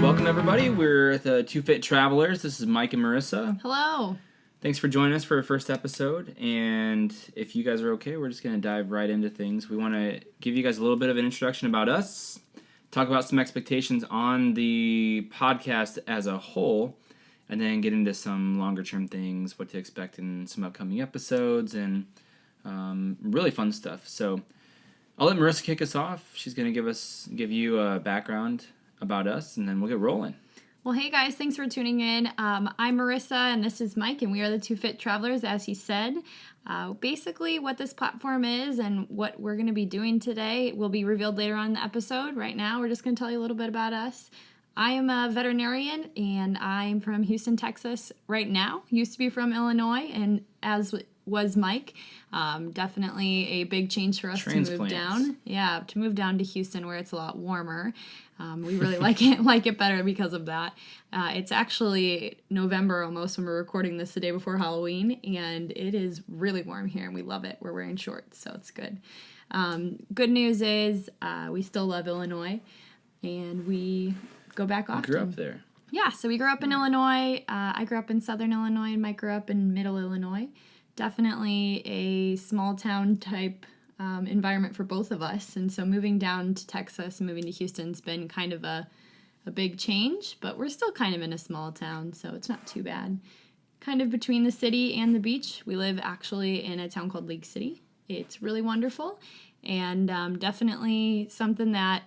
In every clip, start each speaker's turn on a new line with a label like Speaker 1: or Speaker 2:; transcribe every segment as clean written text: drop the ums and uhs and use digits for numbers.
Speaker 1: Welcome, everybody. We're the Two Fit Travelers. This is Mike and Marissa.
Speaker 2: Hello.
Speaker 1: Thanks for joining us for our first episode. And if you guys are okay, we're just going to dive right into things. We want to give you guys a little bit of an introduction about us, talk about some expectations on the podcast as a whole, and then get into some longer-term things, what to expect in some upcoming episodes, and really fun stuff. So I'll let Marissa kick us off. She's going to give you a background about us, and then we'll get rolling.
Speaker 2: Well, hey guys, thanks for tuning in. I'm Marissa, and this is Mike, and we are the Two Fit Travelers, as he said. Basically, what this platform is and what we're going to be doing today will be revealed later on in the episode. Right now, we're just going to tell you a little bit about us. I am a veterinarian, and I'm from Houston, Texas right now. Used to be from Illinois, and as was Mike. Definitely a big change for us to move down. Yeah, to move down to Houston where it's a lot warmer. We really like it better because of that. It's actually November almost when we're recording this the day before Halloween, and it is really warm here, and we love it. We're wearing shorts, so it's good. Good news is we still love Illinois, and we go back often.
Speaker 1: You grew up there.
Speaker 2: Yeah, so we grew up in Illinois. I grew up in southern Illinois, and Mike grew up in middle Illinois. Definitely a small town type environment for both of us. And so moving down to Texas, moving to Houston's been kind of a big change, but we're still kind of in a small town, so it's not too bad. Kind of between the city and the beach. We live actually in a town called League City. It's really wonderful and definitely something that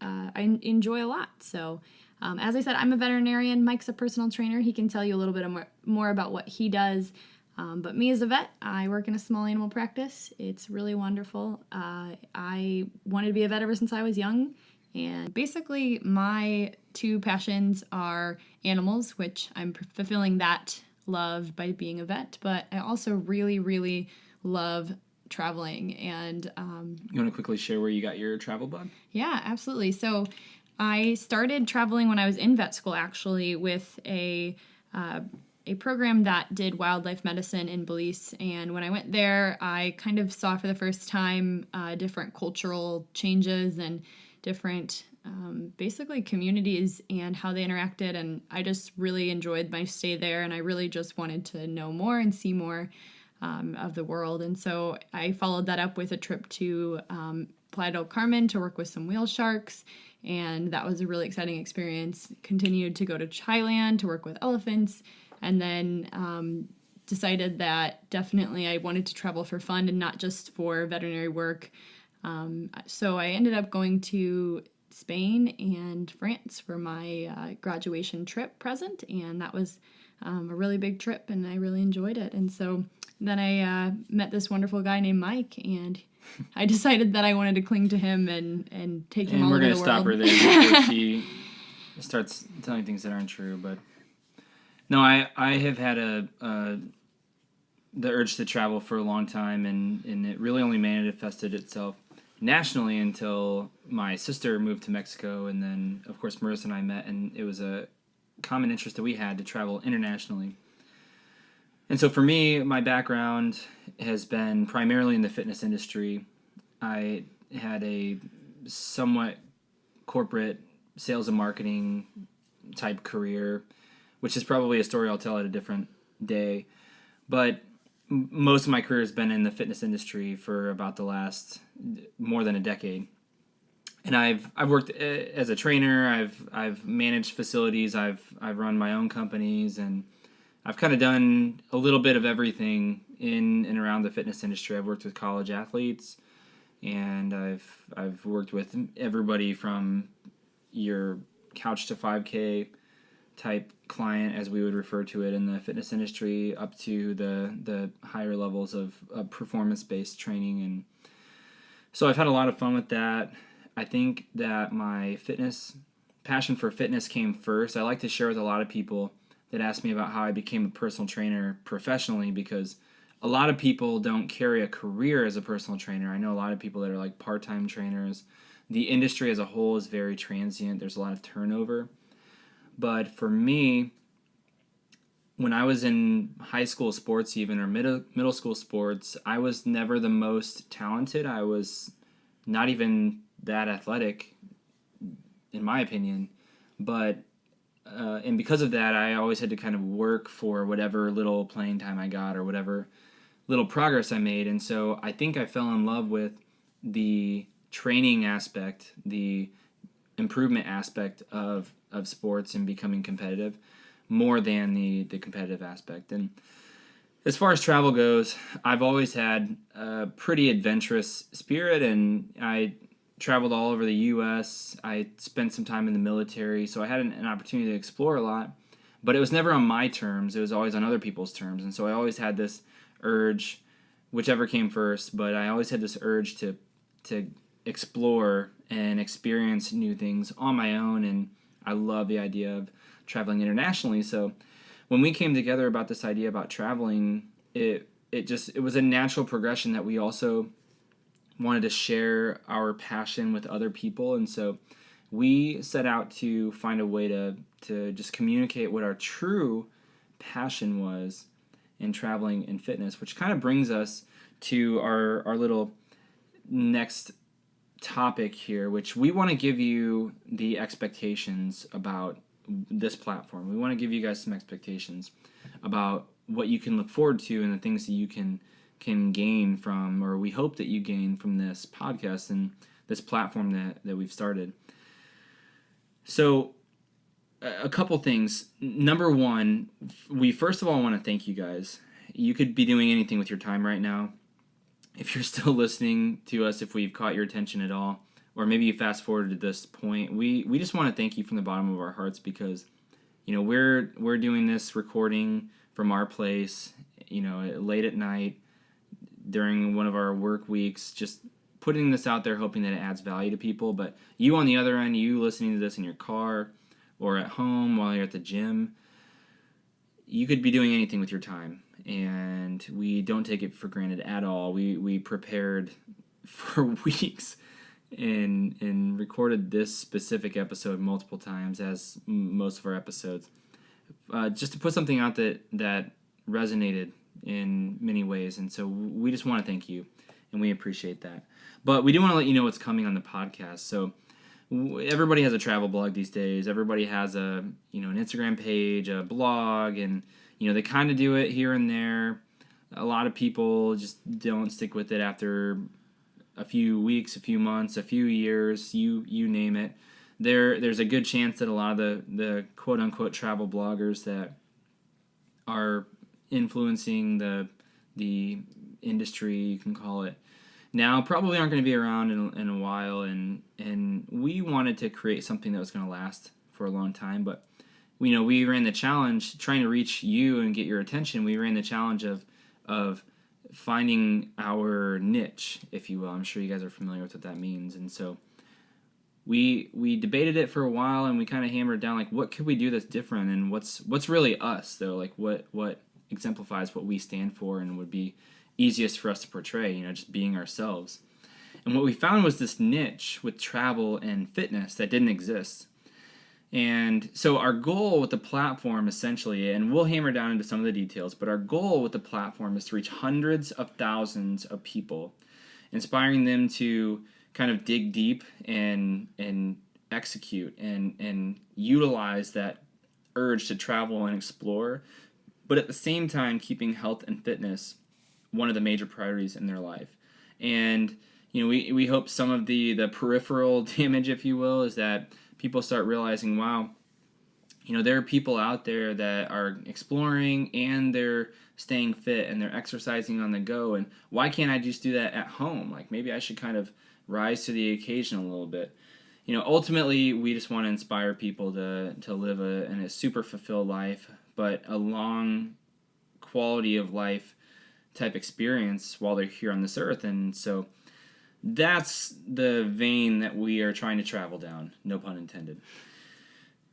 Speaker 2: I enjoy a lot. So as I said, I'm a veterinarian. Mike's a personal trainer. He can tell you a little bit more about what he does. But me as a vet, I work in a small animal practice. It's really wonderful. I wanted to be a vet ever since I was young. And basically, my two passions are animals, which I'm fulfilling that love by being a vet. But I also really, really love traveling. And
Speaker 1: you want to quickly share where you got your travel bug?
Speaker 2: Yeah, absolutely. So I started traveling when I was in vet school, actually, with a program that did wildlife medicine in Belize. And when I went there, I kind of saw for the first time different cultural changes and different basically communities and how they interacted. And I just really enjoyed my stay there. And I really just wanted to know more and see more of the world. And so I followed that up with a trip to Playa del Carmen to work with some whale sharks. And that was a really exciting experience. Continued to go to Thailand to work with elephants. And then decided that definitely I wanted to travel for fun and not just for veterinary work. So I ended up going to Spain and France for my graduation trip present, and that was a really big trip, and I really enjoyed it. And so then I met this wonderful guy named Mike, and I decided that I wanted to cling to him and take him all over the world.
Speaker 1: And we're going to stop her there before she starts telling things that aren't true, but... No, I have had the urge to travel for a long time, and it really only manifested itself nationally until my sister moved to Mexico, and then, of course, Marissa and I met, and it was a common interest that we had to travel internationally. And so for me, my background has been primarily in the fitness industry. I had a somewhat corporate sales and marketing type career, which is probably a story I'll tell at a different day. But most of my career has been in the fitness industry for about the last more than a decade. And I've worked as a trainer. I've managed facilities. I've run my own companies, and I've kind of done a little bit of everything in and around the fitness industry. I've worked with college athletes, and I've worked with everybody from your couch to 5K type client, as we would refer to it in the fitness industry, up to the higher levels of performance-based training. And so I've had a lot of fun with that. I think that my passion for fitness came first. I like to share with a lot of people that ask me about how I became a personal trainer professionally, because a lot of people don't carry a career as a personal trainer. I know a lot of people that are like part-time trainers. The industry as a whole is very transient. There's a lot of turnover. But for me, when I was in high school sports even, or middle school sports, I was never the most talented. I was not even that athletic, in my opinion. but and because of that, I always had to kind of work for whatever little playing time I got or whatever little progress I made. And so I think I fell in love with the training aspect, the improvement aspect of sports and becoming competitive more than the competitive aspect. And as far as travel goes, I've always had a pretty adventurous spirit, and I traveled all over the U.S. I spent some time in the military, so I had an opportunity to explore a lot. But it was never on my terms. It was always on other people's terms. And so I always had this urge, whichever came first, but I always had this urge to explore and experience new things on my own. And I love the idea of traveling internationally. So when we came together about this idea about traveling, it was a natural progression that we also wanted to share our passion with other people. And so we set out to find a way to just communicate what our true passion was in traveling and fitness, which kind of brings us to our little next topic here, which we want to give you the expectations about this platform. We want to give you guys some expectations about what you can look forward to and the things that you can gain from, or we hope that you gain from this podcast and this platform that we've started. So a couple things. Number one, we first of all want to thank you guys. You could be doing anything with your time right now. If you're still listening to us, if we've caught your attention at all, or maybe you fast forwarded to this point, we just want to thank you from the bottom of our hearts, because we're doing this recording from our place, late at night during one of our work weeks, just putting this out there, hoping that it adds value to people. But you on the other end, you listening to this in your car or at home while you're at the gym, you could be doing anything with your time, and we don't take it for granted at all. We prepared for weeks and recorded this specific episode multiple times, as most of our episodes, just to put something out that resonated in many ways. And so we just want to thank you, and we appreciate that. But we do want to let you know what's coming on the podcast. So everybody has a travel blog these days. Everybody has an Instagram page, a blog, and they kind of do it here and there. A lot of people just don't stick with it after a few weeks, a few months, a few years, you name it. There's a good chance that a lot of the quote unquote travel bloggers that are influencing the industry, you can call it, now probably aren't going to be around in a while, and we wanted to create something that was going to last for a long time. But we ran the challenge trying to reach you and get your attention. We ran the challenge of finding our niche, if you will. I'm sure you guys are familiar with what that means. And so we debated it for a while, and we kind of hammered down, like, what could we do that's different, and what's really us, though, like what exemplifies what we stand for and would be easiest for us to portray, just being ourselves. And what we found was this niche with travel and fitness that didn't exist. And so our goal with the platform, essentially, and we'll hammer down into some of the details, but our goal with the platform is to reach hundreds of thousands of people, inspiring them to kind of dig deep and execute and utilize that urge to travel and explore, but at the same time keeping health and fitness one of the major priorities in their life. And we hope some of the peripheral damage, if you will, is that people start realizing, wow, there are people out there that are exploring and they're staying fit and they're exercising on the go, and why can't I just do that at home? Like, maybe I should kind of rise to the occasion a little bit. Ultimately, we just want to inspire people to live a super fulfilled life, but a long quality of life type experience while they're here on this earth. And so that's the vein that we are trying to travel down, no pun intended.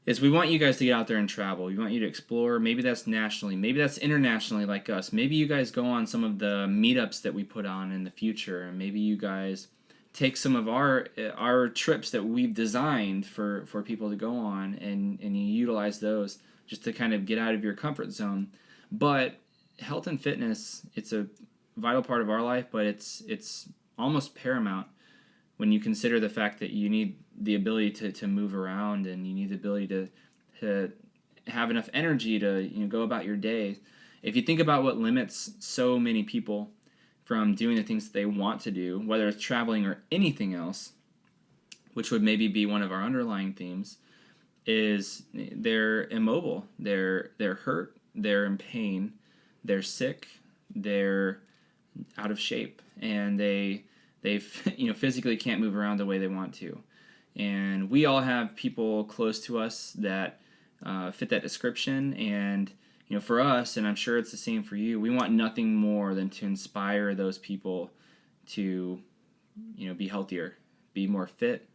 Speaker 1: Is we want you guys to get out there and travel. We want you to explore. Maybe that's nationally, maybe that's internationally, like us. Maybe you guys go on some of the meetups that we put on in the future, and maybe you guys take some of our trips that we've designed for people to go on, and you utilize those just to kind of get out of your comfort zone. But health and fitness, it's a vital part of our life, but it's almost paramount when you consider the fact that you need the ability to move around, and you need the ability to have enough energy to go about your day. If you think about what limits so many people from doing the things that they want to do, whether it's traveling or anything else, which would maybe be one of our underlying themes, is they're immobile, they're hurt, they're in pain, they're sick, they're out of shape, and they physically can't move around the way they want to. And we all have people close to us that fit that description. And for us, and I'm sure it's the same for you, we want nothing more than to inspire those people to be healthier, be more fit,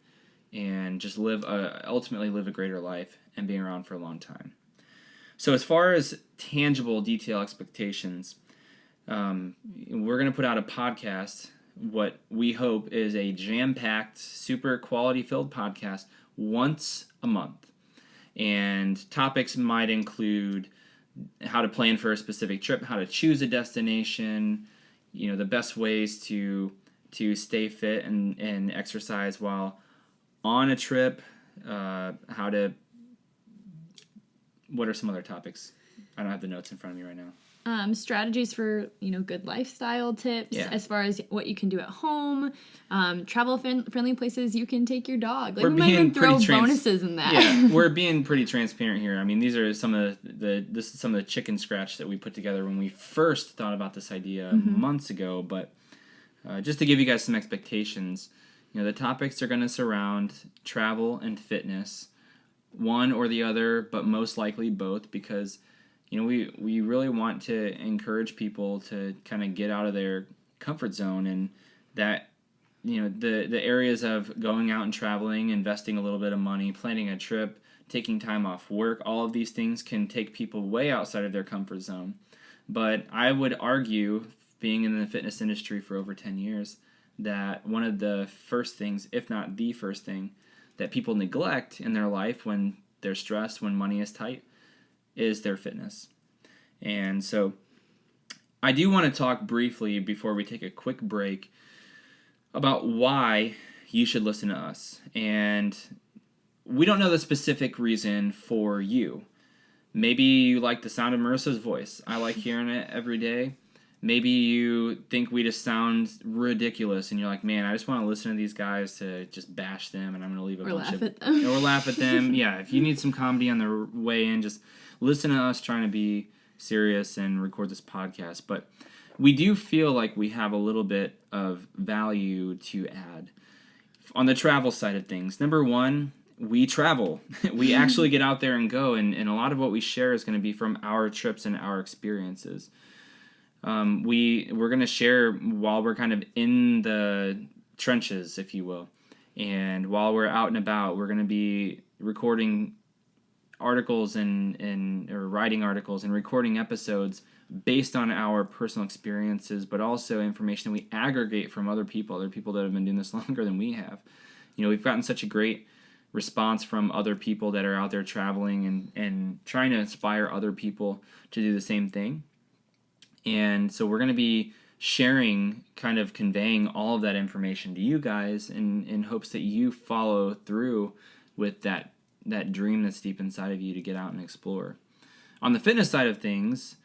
Speaker 1: and just ultimately live a greater life and being around for a long time. So as far as tangible detail expectations, we're going to put out a podcast, what we hope is a jam-packed, super quality-filled podcast once a month. And topics might include how to plan for a specific trip, how to choose a destination, the best ways to stay fit and exercise while on a trip, what are some other topics? I don't have the notes in front of me right now.
Speaker 2: Strategies for good lifestyle tips,
Speaker 1: Yeah.
Speaker 2: as far as what you can do at home, travel friendly places you can take your dog. Like,
Speaker 1: We're
Speaker 2: we might
Speaker 1: being
Speaker 2: even throw
Speaker 1: pretty
Speaker 2: bonuses in that.
Speaker 1: Yeah, we're being pretty transparent here. I mean, these are some of this is some of the chicken scratch that we put together when we first thought about this idea months ago. But just to give you guys some expectations, the topics are going to surround travel and fitness, one or the other, but most likely both, because we really want to encourage people to kind of get out of their comfort zone, and that the areas of going out and traveling, investing a little bit of money, planning a trip, taking time off work, all of these things can take people way outside of their comfort zone. But I would argue, being in the fitness industry for over 10 years, that one of the first things, if not the first thing, that people neglect in their life when they're stressed, when money is tight, is their fitness. And so I do want to talk briefly, before we take a quick break, about why you should listen to us. And we don't know the specific reason for you. Maybe you like the sound of Marissa's voice. I like hearing it every day. Maybe you think we just sound ridiculous, and you're like, man, I just want to listen to these guys to just bash them, and I'm going to leave a bunch of...
Speaker 2: Or laugh at them.
Speaker 1: Or laugh at them. Yeah, if you need some comedy on the way in, just listen to us trying to be serious and record this podcast. But we do feel like we have a little bit of value to add. On the travel side of things, number one, we travel. We actually get out there and go, and a lot of what we share is going to be from our trips and our experiences. We're going to share while we're kind of in the trenches, if you will. And while we're out and about, we're going to be recording articles or writing articles and recording episodes based on our personal experiences, but also information that we aggregate from other people that have been doing this longer than we have. We've gotten such a great response from other people that are out there traveling and trying to inspire other people to do the same thing. And so we're going to be sharing, kind of conveying all of that information to you guys in hopes that you follow through with that dream that's deep inside of you to get out and explore. On the fitness side of things,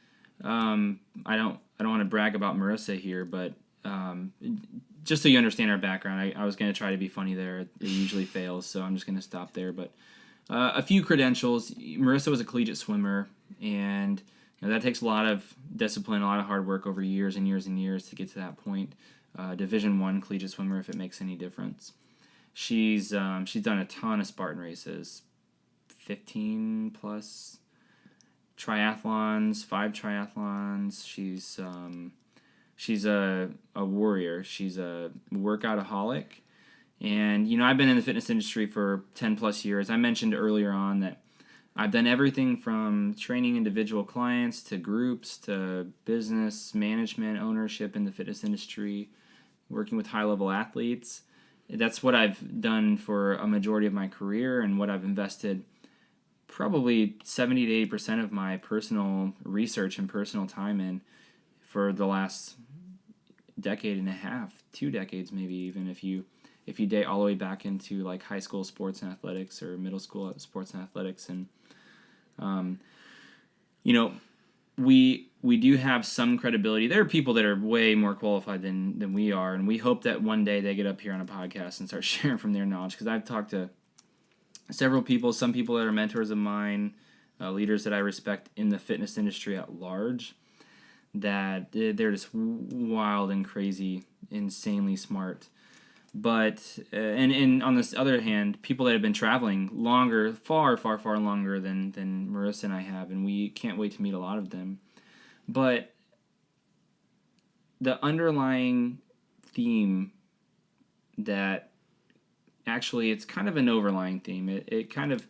Speaker 1: I don't want to brag about Marissa here, but just so you understand our background, I was going to try to be funny there. It usually fails, so I'm just going to stop there. But a few credentials. Marissa was a collegiate swimmer, and that takes a lot of discipline, a lot of hard work over years and years and years to get to that point. Division I collegiate swimmer, if it makes any difference. She's done a ton of Spartan races, 15 plus triathlons, 5 triathlons. She's a warrior. She's a workoutaholic. And, I've been in the fitness industry for 10 plus years. I mentioned earlier on that I've done everything from training individual clients to groups to business management, ownership in the fitness industry, working with high-level athletes. That's what I've done for a majority of my career, and what I've invested probably 70 to 80% of my personal research and personal time in for the last decade and a half, 2 decades maybe, even if you if you date all the way back into like high school sports and athletics or middle school sports and athletics. And we do have some credibility. There are people that are way more qualified than we are, and we hope that one day they get up here on a podcast and start sharing from their knowledge, because I've talked to several people, some people that are mentors of mine, leaders that I respect in the fitness industry at large, that they're just wild and crazy, insanely smart. But and on this other hand, people that have been traveling longer, far longer than Marissa and I have, and we can't wait to meet a lot of them. But the underlying theme that actually, it's kind of an overlying theme. It kind of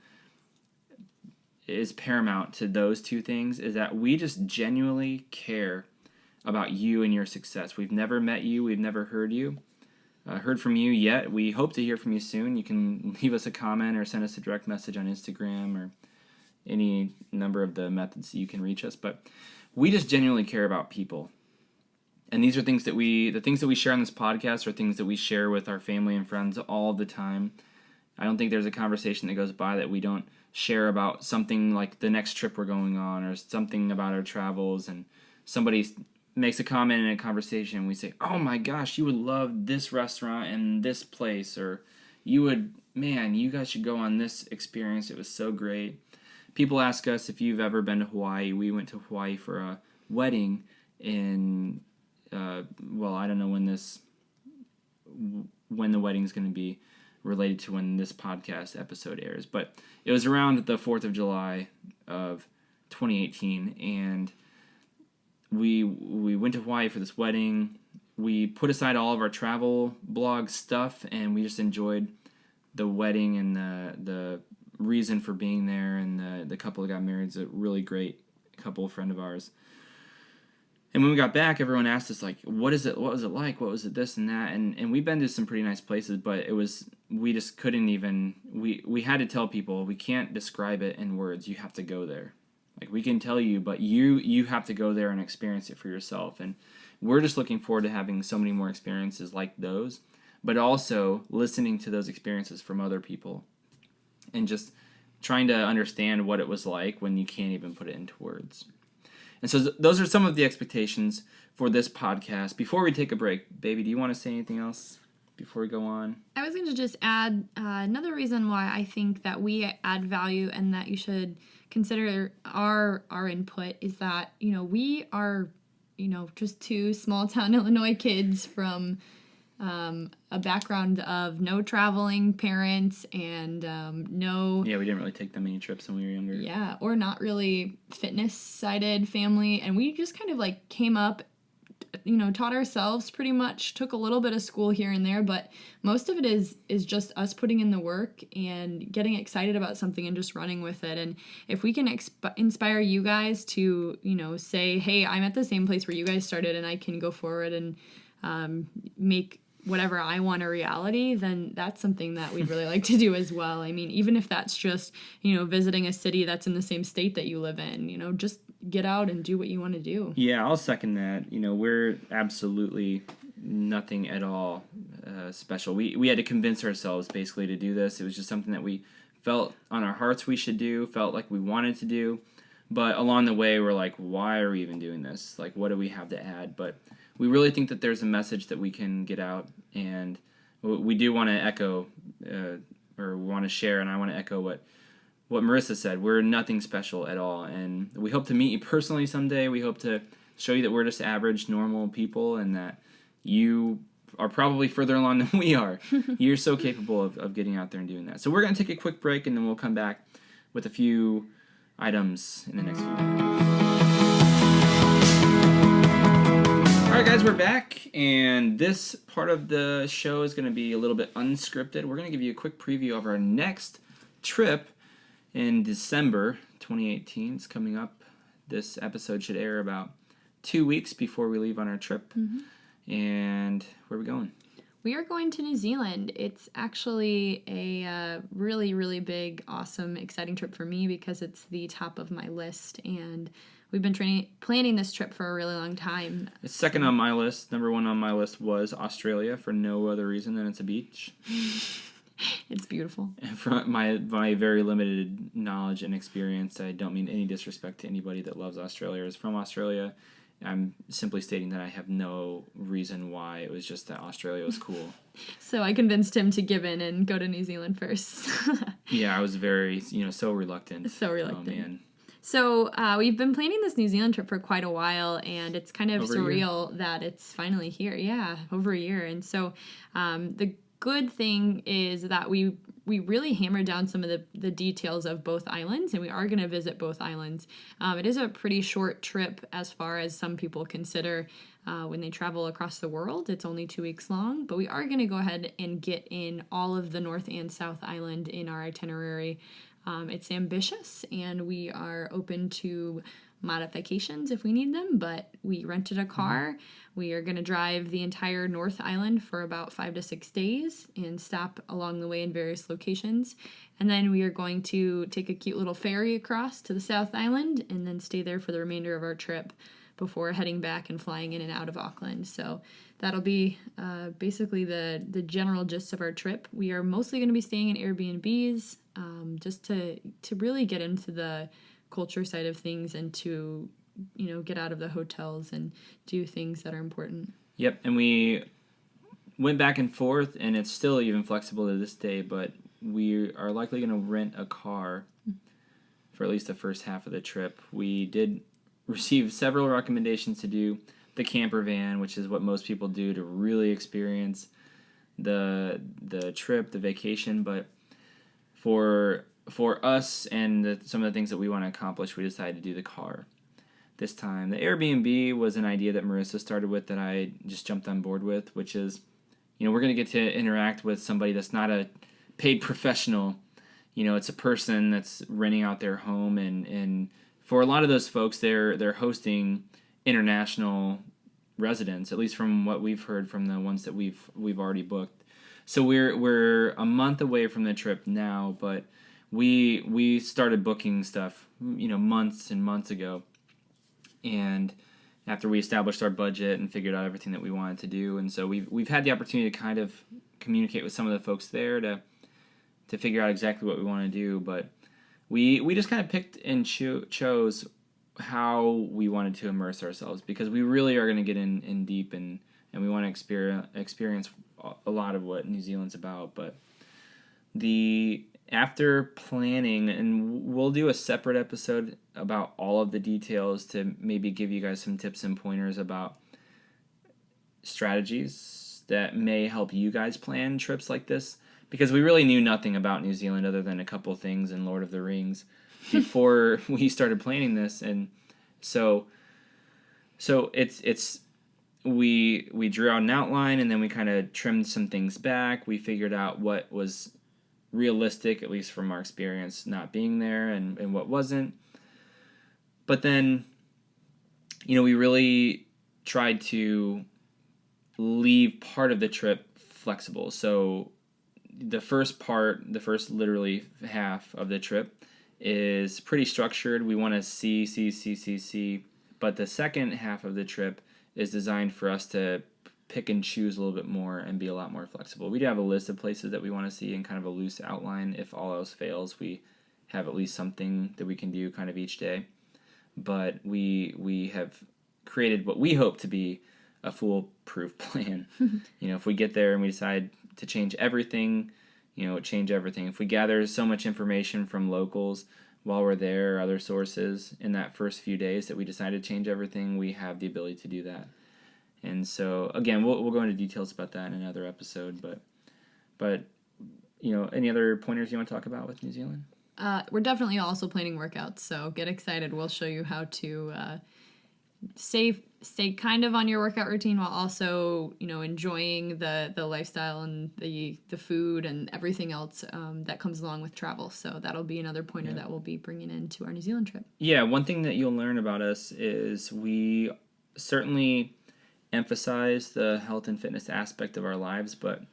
Speaker 1: is paramount to those two things, is that we just genuinely care about you and your success. We've never met you. We've never heard from you yet. We hope to hear from you soon. You can leave us a comment or send us a direct message on Instagram or any number of the methods that you can reach us. But we just genuinely care about people. And these are things that the things that we share on this podcast are things that we share with our family and friends all the time. I don't think there's a conversation that goes by that we don't share about something like the next trip we're going on, or something about our travels, and somebody makes a comment in a conversation and we say, oh my gosh, you would love this restaurant and this place, or you guys should go on this experience, it was so great. People ask us if you've ever been to Hawaii. We went to Hawaii for a wedding in I don't know when the wedding's going to be related to when this podcast episode airs, but it was around the 4th of July of 2018, and we went to Hawaii for this wedding. We put aside all of our travel blog stuff, and we just enjoyed the wedding and the reason for being there, and the couple that got married is a really great couple, friend of ours. And when we got back, everyone asked us, like, what was it like? What was it, this and that? And we've been to some pretty nice places, but we just couldn't even, we had to tell people, we can't describe it in words. You have to go there. Like, we can tell you, but you have to go there and experience it for yourself. And we're just looking forward to having so many more experiences like those, but also listening to those experiences from other people and just trying to understand what it was like when you can't even put it into words. And so those are some of the expectations for this podcast. Before we take a break, baby, do you want to say anything else before we go on?
Speaker 2: I was going to just add another reason why I think that we add value and that you should consider our input is that, we are, just two small town Illinois kids from a background of no traveling parents and no...
Speaker 1: Yeah, we didn't really take that many trips when we were younger.
Speaker 2: Yeah, or not really fitness-sided family. And we just kind of like came up, taught ourselves pretty much, took a little bit of school here and there, but most of it is just us putting in the work and getting excited about something and just running with it. And if we can inspire you guys to, say, hey, I'm at the same place where you guys started and I can go forward and make whatever I want a reality, then that's something that we'd really like to do as well. I mean, even if that's just, visiting a city that's in the same state that you live in, just get out and do what you want to do.
Speaker 1: Yeah, I'll second that. We're absolutely nothing at all special. We had to convince ourselves basically to do this. It was just something that we felt on our hearts we should do, felt like we wanted to do. But along the way, we're like, why are we even doing this? Like, what do we have to add? But we really think that there's a message that we can get out, and we do want to echo, or we want to share, and I want to echo what Marissa said. We're nothing special at all, and we hope to meet you personally someday. We hope to show you that we're just average, normal people, and that you are probably further along than we are. You're so capable of getting out there and doing that. So we're going to take a quick break, and then we'll come back with a few items in the next few minutes. Alright guys, we're back, and this part of the show is going to be a little bit unscripted. We're going to give you a quick preview of our next trip in December 2018. It's coming up. This episode should air about 2 weeks before we leave on our trip. Mm-hmm. And where are we going?
Speaker 2: We are going to New Zealand. It's actually a really, really big, awesome, exciting trip for me because it's the top of my list, and we've been planning this trip for a really long time.
Speaker 1: It's second on my list. Number one on my list was Australia for no other reason than it's a beach.
Speaker 2: It's beautiful.
Speaker 1: And from my very limited knowledge and experience, I don't mean any disrespect to anybody that loves Australia or is from Australia. I'm simply stating that I have no reason why. It was just that Australia was cool.
Speaker 2: So I convinced him to give in and go to New Zealand first.
Speaker 1: Yeah, I was very, so reluctant.
Speaker 2: So reluctant.
Speaker 1: Oh, man.
Speaker 2: So we've been planning this New Zealand trip for quite a while, and it's kind of
Speaker 1: Over a
Speaker 2: surreal that it's finally here. Yeah, over a year. And so the good thing is that we really hammered down some of the details of both islands, and we are going to visit both islands. It is a pretty short trip as far as some people consider when they travel across the world. It's only 2 weeks long, but we are going to go ahead and get in all of the North and South Island in our itinerary. It's ambitious, and we are open to modifications if we need them, but we rented a car. We are going to drive the entire North Island for about 5 to 6 days and stop along the way in various locations. And then we are going to take a cute little ferry across to the South Island and then stay there for the remainder of our trip before heading back and flying in and out of Auckland. So that'll be basically the general gist of our trip. We are mostly going to be staying in Airbnbs just to really get into the culture side of things and to get out of the hotels and do things that are important.
Speaker 1: Yep, and we went back and forth, and it's still even flexible to this day, but we are likely going to rent a car for at least the first half of the trip. We did receive several recommendations to do the camper van, which is what most people do to really experience the trip, the vacation, but for us and some of the things that we want to accomplish, we decided to do the car this time. The Airbnb was an idea that Marissa started with that I just jumped on board with, which is, we're going to get to interact with somebody that's not a paid professional. It's a person that's renting out their home, and for a lot of those folks, they're hosting international residents, at least from what we've heard from the ones that we've already booked. So we're a month away from the trip now, but we started booking stuff, months and months ago. And after we established our budget and figured out everything that we wanted to do, and so we've had the opportunity to kind of communicate with some of the folks there to figure out exactly what we want to do. But we just kind of picked and chose how we wanted to immerse ourselves, because we really are going to get in deep and we want to experience a lot of what New Zealand's about. But after planning, and we'll do a separate episode about all of the details to maybe give you guys some tips and pointers about strategies that may help you guys plan trips like this, because we really knew nothing about New Zealand other than a couple things in Lord of the Rings before we started planning this. And so it's we drew out an outline, and then we kind of trimmed some things back. We figured out what was realistic, at least from our experience not being there, and what wasn't. But then, we really tried to leave part of the trip flexible. So the first literally half of the trip is pretty structured. We want to see. But the second half of the trip is designed for us to pick and choose a little bit more and be a lot more flexible. We do have a list of places that we want to see and kind of a loose outline. If all else fails, we have at least something that we can do kind of each day. But we have created what we hope to be a foolproof plan. If we get there and we decide to change everything, change everything. If we gather so much information from locals while we're there, or other sources in that first few days that we decide to change everything, we have the ability to do that. And so, again, we'll go into details about that in another episode. But any other pointers you want to talk about with New Zealand?
Speaker 2: We're definitely also planning workouts, so get excited. We'll show you how to stay kind of on your workout routine while also enjoying the lifestyle and the food and everything else that comes along with travel. So that'll be another pointer that we'll be bringing into our New Zealand trip.
Speaker 1: Yeah, one thing that you'll learn about us is we certainly emphasize the health and fitness aspect of our lives, but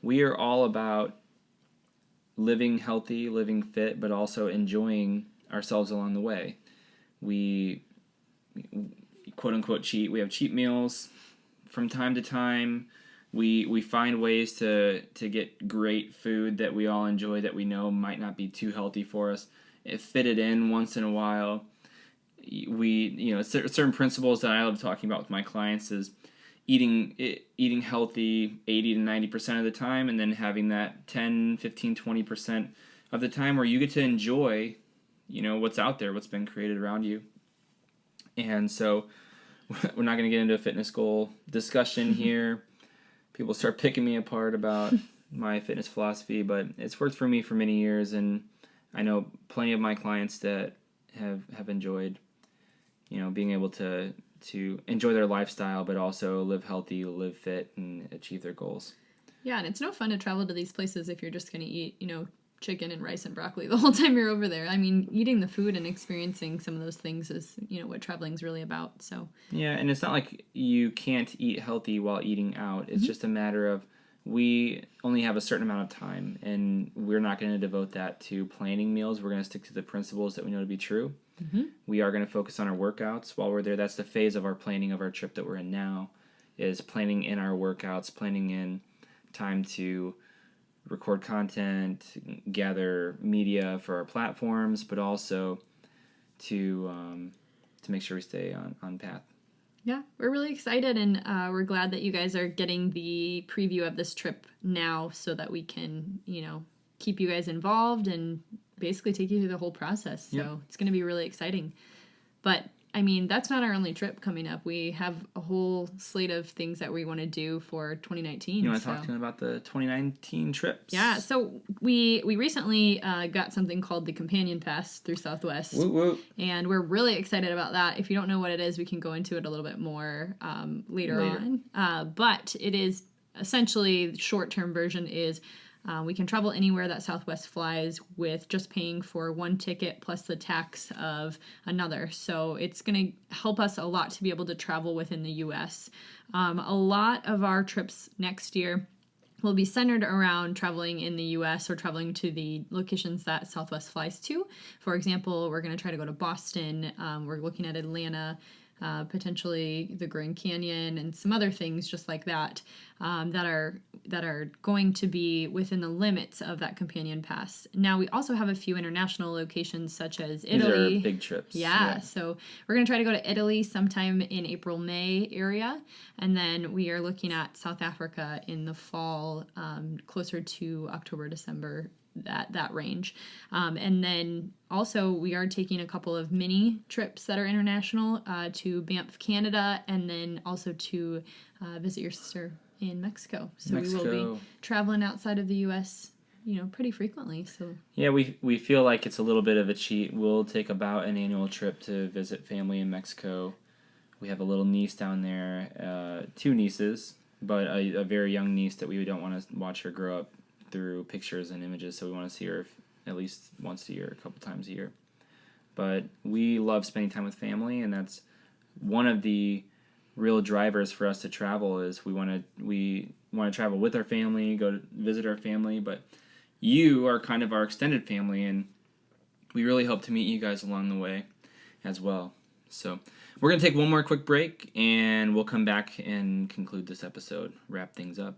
Speaker 1: we are all about living healthy, living fit, but also enjoying ourselves along the way. We quote unquote cheat. We have cheat meals from time to time. We find ways to get great food that we all enjoy that we know might not be too healthy for us. Fit it in once in a while. Certain principles that I love talking about with my clients is eating healthy 80 to 90% of the time, and then having that 10, 15, 20% of the time where you get to enjoy, what's out there, what's been created around you. And so we're not going to get into a fitness goal discussion here. People start picking me apart about my fitness philosophy, but it's worked for me for many years, and I know plenty of my clients that have enjoyed, being able to enjoy their lifestyle, but also live healthy, live fit, and achieve their goals.
Speaker 2: Yeah, and it's no fun to travel to these places if you're just going to eat, chicken and rice and broccoli the whole time you're over there. I mean, eating the food and experiencing some of those things is, what traveling's really about. So
Speaker 1: yeah, and it's not like you can't eat healthy while eating out. It's just a matter of we only have a certain amount of time, and we're not going to devote that to planning meals. We're going to stick to the principles that we know to be true. We are going to focus on our workouts while we're there. That's the phase of our planning of our trip that we're in now, is planning in our workouts, planning in time to record content, gather media for our platforms, but also to make sure we stay on path.
Speaker 2: Yeah, we're really excited, and we're glad that you guys are getting the preview of this trip now so that we can, keep you guys involved and basically take you through the whole process. So It's going to be really exciting. But I mean, that's not our only trip coming up. We have a whole slate of things that we want to do for 2019.
Speaker 1: You want to talk to them about the 2019 trips?
Speaker 2: Yeah, so we recently got something called the Companion Pass through Southwest.
Speaker 1: Woo woo.
Speaker 2: And we're really excited about that. If you don't know what it is, we can go into it a little bit more later on. But it is essentially, the short-term version is we can travel anywhere that Southwest flies with just paying for one ticket plus the tax of another. So it's going to help us a lot to be able to travel within the U.S. A lot of our trips next year will be centered around traveling in the U.S. or traveling to the locations that Southwest flies to. For example, we're going to try to go to Boston. We're looking at Atlanta, potentially the Grand Canyon, and some other things just like that that are going to be within the limits of that Companion Pass. Now, we also have a few international locations such as Italy.
Speaker 1: These are big trips.
Speaker 2: Yeah, so we're going to try to go to Italy sometime in April, May area, and then we are looking at South Africa in the fall, closer to October, December, that range. And then also we are taking a couple of mini trips that are international to Banff, Canada, and then also to visit your sister in Mexico. So we will be traveling outside of the U.S., pretty frequently. So
Speaker 1: yeah, we feel like it's a little bit of a cheat. We'll take about an annual trip to visit family in Mexico. We have a little niece down there, 2 nieces, but a very young niece that we don't want to watch her grow up through pictures and images, so we want to see her at least once a year, a couple times a year. But we love spending time with family, and that's one of the real drivers for us to travel. Is we want to travel with our family, go to visit our family, but you are kind of our extended family, and we really hope to meet you guys along the way as well. So we're going to take one more quick break, and we'll come back and conclude this episode, wrap things up.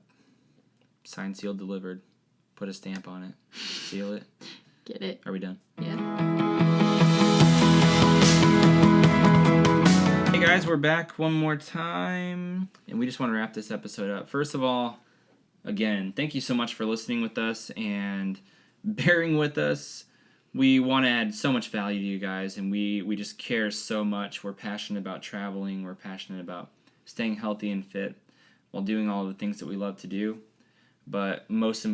Speaker 1: Signed, sealed, delivered. Put a stamp on it. Seal it.
Speaker 2: Get it.
Speaker 1: Are we done?
Speaker 2: Yeah.
Speaker 1: Hey guys, we're back one more time, and we just want to wrap this episode up. First of all, again, thank you so much for listening with us and bearing with us. We want to add so much value to you guys, and we just care so much. We're passionate about traveling. We're passionate about staying healthy and fit while doing all the things that we love to do. But most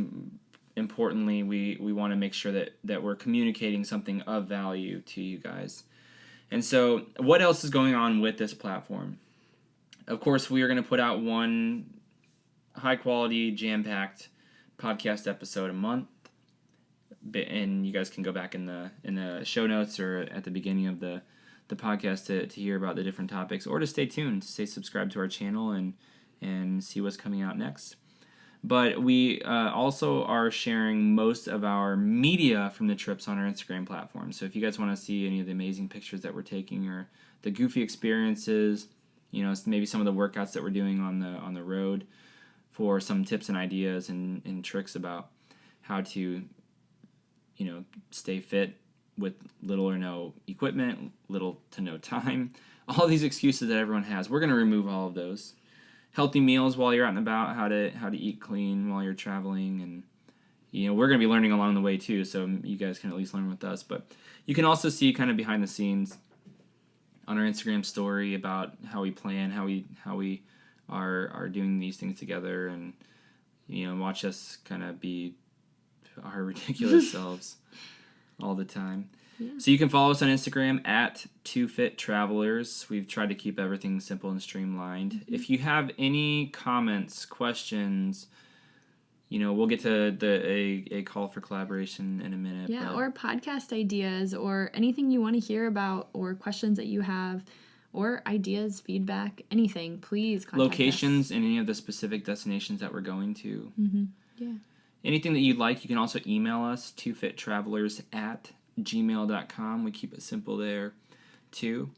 Speaker 1: importantly, we want to make sure that we're communicating something of value to you guys. And so what else is going on with this platform? Of course, we are going to put out one high-quality, jam-packed podcast episode a month. And you guys can go back in the show notes or at the beginning of the the podcast to hear about the different topics, or to stay tuned, to stay subscribed to our channel and see what's coming out next. But we also are sharing most of our media from the trips on our Instagram platform. So if you guys want to see any of the amazing pictures that we're taking, or the goofy experiences, maybe some of the workouts that we're doing on the road, for some tips and ideas and tricks about how to, stay fit with little or no equipment, little to no time, all these excuses that everyone has, we're going to remove all of those. Healthy meals while you're out and about, how to eat clean while you're traveling, and we're going to be learning along the way too, so you guys can at least learn with us. But you can also see kind of behind the scenes on our Instagram story about how we plan, how we are doing these things together, and watch us kind of be our ridiculous selves all the time. Yeah. So you can follow us on Instagram at 2FitTravelers. We've tried to keep everything simple and streamlined. Mm-hmm. If you have any comments, questions, we'll get to a call for collaboration in a minute.
Speaker 2: Yeah, or podcast ideas, or anything you want to hear about, or questions that you have, or ideas, feedback, anything, please contact
Speaker 1: locations
Speaker 2: us.
Speaker 1: And any of the specific destinations that we're going to.
Speaker 2: Mm-hmm. Yeah.
Speaker 1: Anything that you'd like, you can also email us, 2FitTravelers@gmail.com. We keep it simple there, too.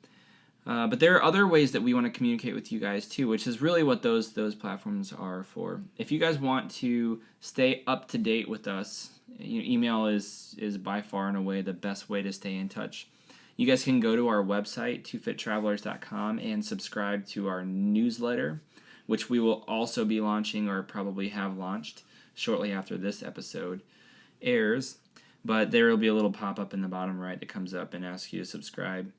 Speaker 1: But there are other ways that we want to communicate with you guys, too, which is really what those platforms are for. If you guys want to stay up to date with us, email is by far and away the best way to stay in touch. You guys can go to our website, 2FitTravelers.com, and subscribe to our newsletter, which we will also be launching, or probably have launched, shortly after this episode airs. But there will be a little pop-up in the bottom right that comes up and asks you to subscribe.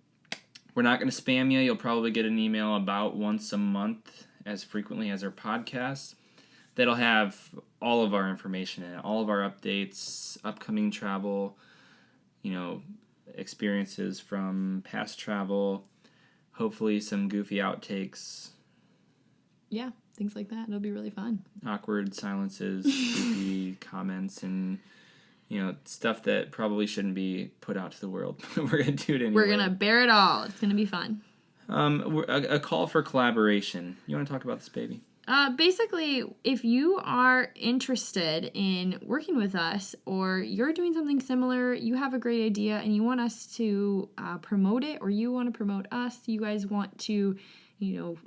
Speaker 1: We're not going to spam you. You'll probably get an email about once a month, as frequently as our podcast, that'll have all of our information in it, all of our updates, upcoming travel, experiences from past travel, hopefully some goofy outtakes.
Speaker 2: Yeah, things like that. It'll be really fun.
Speaker 1: Awkward silences, goofy comments, and stuff that probably shouldn't be put out to the world. We're going to do it anyway.
Speaker 2: We're going to bear it all. It's going to be fun.
Speaker 1: A call for collaboration. You want to talk about this, baby?
Speaker 2: Basically, if you are interested in working with us, or you're doing something similar, you have a great idea and you want us to promote it, or you want to promote us, you guys want to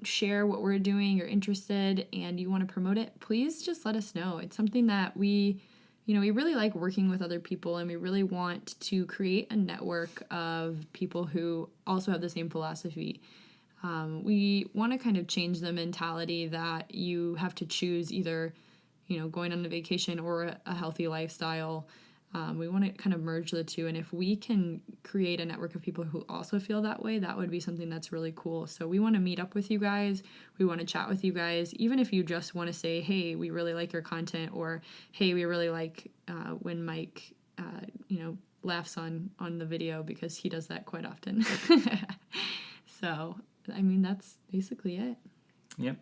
Speaker 2: share what we're doing, you're interested, and you want to promote it, please just let us know. It's something that we really like working with other people, and we really want to create a network of people who also have the same philosophy. We want to kind of change the mentality that you have to choose either, going on a vacation or a healthy lifestyle. We want to kind of merge the two, and if we can create a network of people who also feel that way, that would be something that's really cool. So we want to meet up with you guys. We want to chat with you guys, even if you just want to say, hey, we really like your content, or hey, we really like when Mike, laughs on the video, because he does that quite often. So, that's basically it.
Speaker 1: Yep.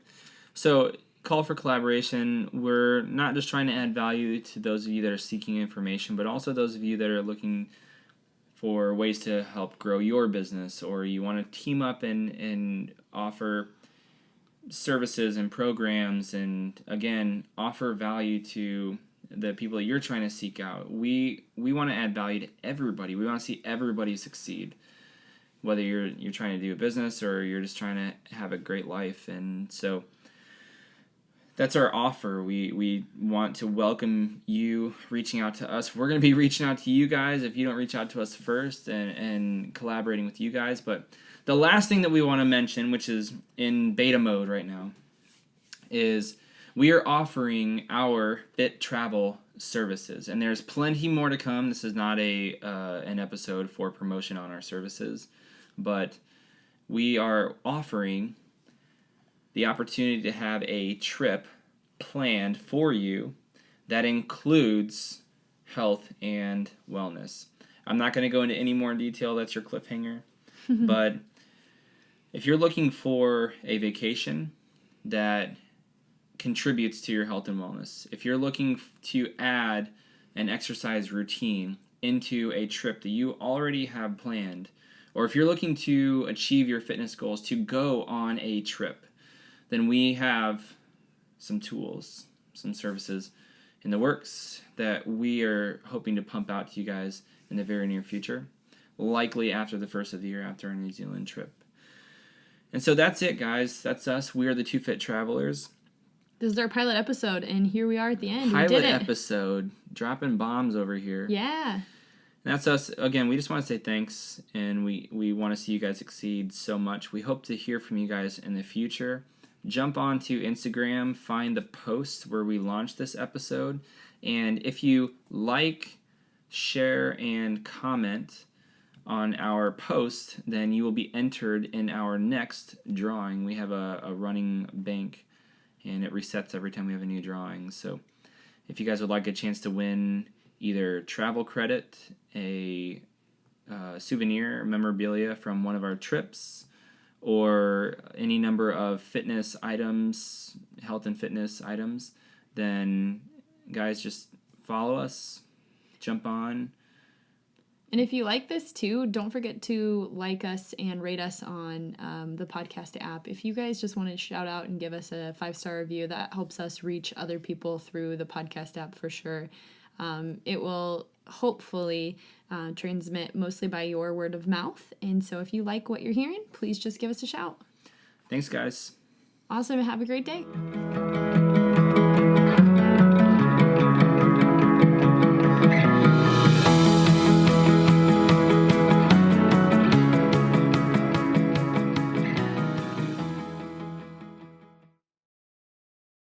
Speaker 1: So, call for collaboration. We're not just trying to add value to those of you that are seeking information, but also those of you that are looking for ways to help grow your business, or you want to team up and offer services and programs, and again, offer value to the people that you're trying to seek out. We want to add value to everybody. We want to see everybody succeed, whether you're trying to do a business or you're just trying to have a great life. And so that's our offer. We want to welcome you reaching out to us. We're going to be reaching out to you guys if you don't reach out to us first, and collaborating with you guys. But the last thing that we want to mention, which is in beta mode right now, is we are offering our Fit Travel services, and there's plenty more to come. This is not an episode for promotion on our services, but we are offering the opportunity to have a trip planned for you that includes health and wellness. I'm not going to go into any more detail. That's your cliffhanger. But if you're looking for a vacation that contributes to your health and wellness, if you're looking to add an exercise routine into a trip that you already have planned, or if you're looking to achieve your fitness goals to go on a trip, then we have some tools, some services in the works that we are hoping to pump out to you guys in the very near future, likely after the first of the year, after our New Zealand trip. And so that's it, guys. That's us. We are the Two Fit Travelers.
Speaker 2: This is our pilot episode, and here we are at the end.
Speaker 1: Pilot
Speaker 2: we did it.
Speaker 1: episode, dropping bombs over here.
Speaker 2: Yeah.
Speaker 1: That's us. Again, we just want to say thanks, and we want to see you guys succeed so much. We hope to hear from you guys in the future. Jump onto Instagram, find the post where we launched this episode, and if you like, share, and comment on our post, then you will be entered in our next drawing. We have a running bank, and it resets every time we have a new drawing. So if you guys would like a chance to win either travel credit, a souvenir memorabilia from one of our trips, or any number of fitness items, health and fitness items, then guys, just follow us, jump on.
Speaker 2: And if you like this too, don't forget to like us and rate us on the podcast app. If you guys just want to shout out and give us a 5-star review, that helps us reach other people through the podcast app for sure. It will hopefully transmit mostly by your word of mouth. And so if you like what you're hearing, please just give us a shout.
Speaker 1: Thanks, guys.
Speaker 2: Awesome. Have a great day.